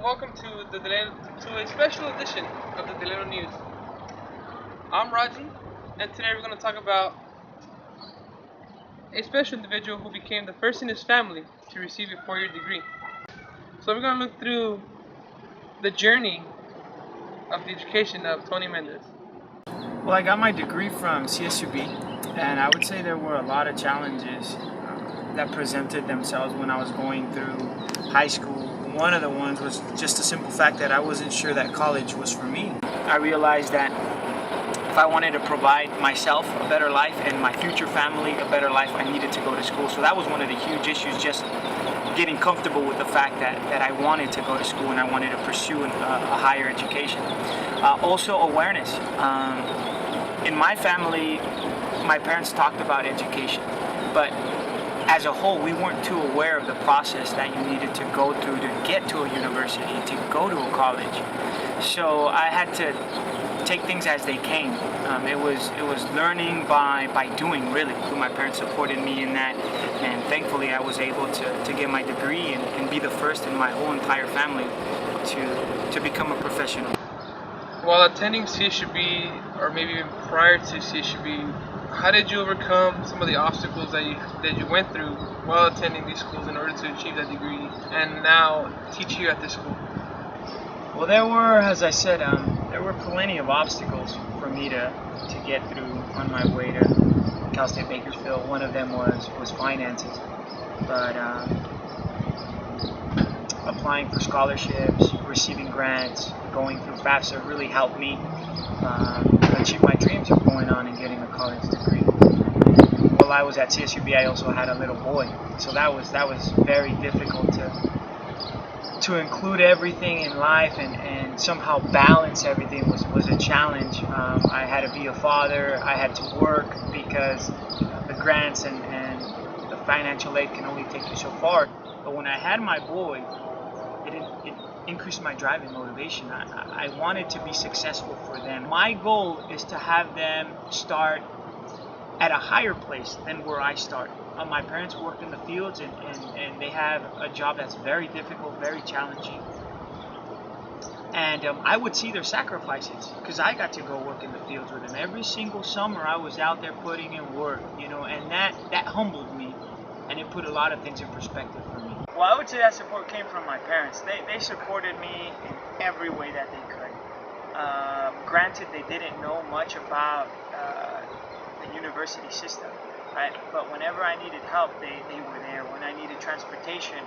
welcome to to a special edition of the Delano News. I'm Raji, and today we're going to talk about a special individual who became the first in his family to receive a 4-year degree. So we're going to look through the journey of the education of Tony Mendez. Well, I got my degree from CSUB, and I would say there were a lot of challenges that presented themselves when I was going through high school. One of the ones was just the simple fact that I wasn't sure that college was for me. I realized that if I wanted to provide myself a better life and my future family a better life, I needed to go to school. So that was one of the huge issues, just getting comfortable with the fact that I wanted to go to school and I wanted to pursue a higher education. Also awareness. In my family, my parents talked about education, but as a whole, we weren't too aware of the process that you needed to go through to get to a university, to go to a college. So I had to take things as they came. It was learning by doing, really. My parents supported me in that, and thankfully I was able to get my degree and be the first in my whole entire family to become a professional. While attending CSUB, or maybe even prior to CSUB, how did you overcome some of the obstacles that you went through while attending these schools in order to achieve that degree and now teach here at this school? Well, there were, as I said, there were plenty of obstacles for me to get through on my way to Cal State Bakersfield. One of them was finances, but applying for scholarships, receiving grants, going through FAFSA really helped me achieve my dreams of going on and getting a college degree. While I was at CSUB, I also had a little boy, so that was very difficult to include everything in life and somehow balance everything was a challenge. I had to be a father, I had to work because the grants and the financial aid can only take you so far. But when I had my boy, it increased my drive and motivation. I wanted to be successful for them. My goal is to have them start at a higher place than where I started. My parents worked in the fields and they have a job that's very difficult, very challenging. And I would see their sacrifices because I got to go work in the fields with them. Every single summer I was out there putting in work, and that humbled me, and it put a lot of things in perspective for me. Well, I would say that support came from my parents. They supported me in every way that they could. Granted, they didn't know much about the university system, right? But whenever I needed help, they were there. When I needed transportation,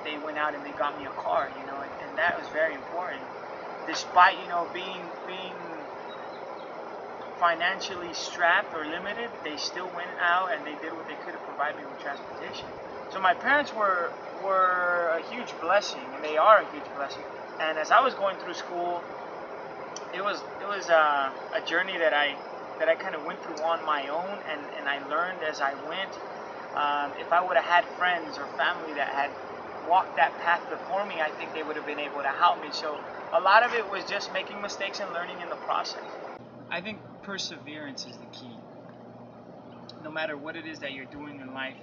they went out and they got me a car, and that was very important. Despite, being financially strapped or limited, they still went out and they did what they could to provide me with transportation. So my parents were a huge blessing, and they are a huge blessing. And as I was going through school, it was a journey that I kind of went through on my own, and I learned as I went. If I would have had friends or family that had walked that path before me, I think they would have been able to help me. So a lot of it was just making mistakes and learning in the process. I think perseverance is the key. No matter what it is that you're doing in life,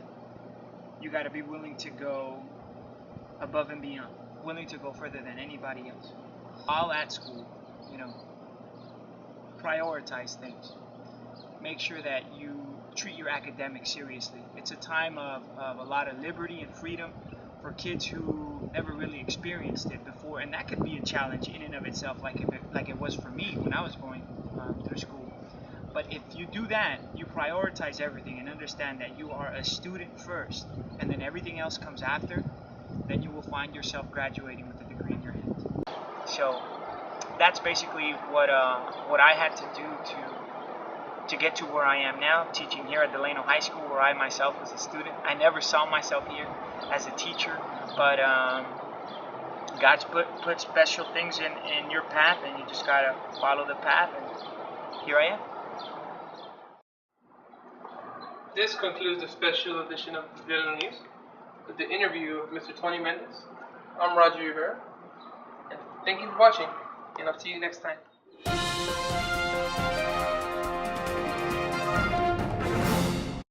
you got to be willing to go above and beyond, willing to go further than anybody else. While at school, prioritize things. Make sure that you treat your academics seriously. It's a time of a lot of liberty and freedom for kids who never really experienced it before, and that could be a challenge in and of itself, like it was for me when I was going through school. But if you do that, you prioritize everything and understand that you are a student first, and then everything else comes after, then you will find yourself graduating with a degree in your hands. So that's basically what I had to do to get to where I am now, teaching here at Delano High School, where I myself was a student. I never saw myself here as a teacher, but God's put special things in your path, and you just gotta follow the path, and here I am. This concludes the special edition of the Delano News with the interview of Mr. Tony Mendez. I'm Roger Rivera, and thank you for watching, and I'll see you next time.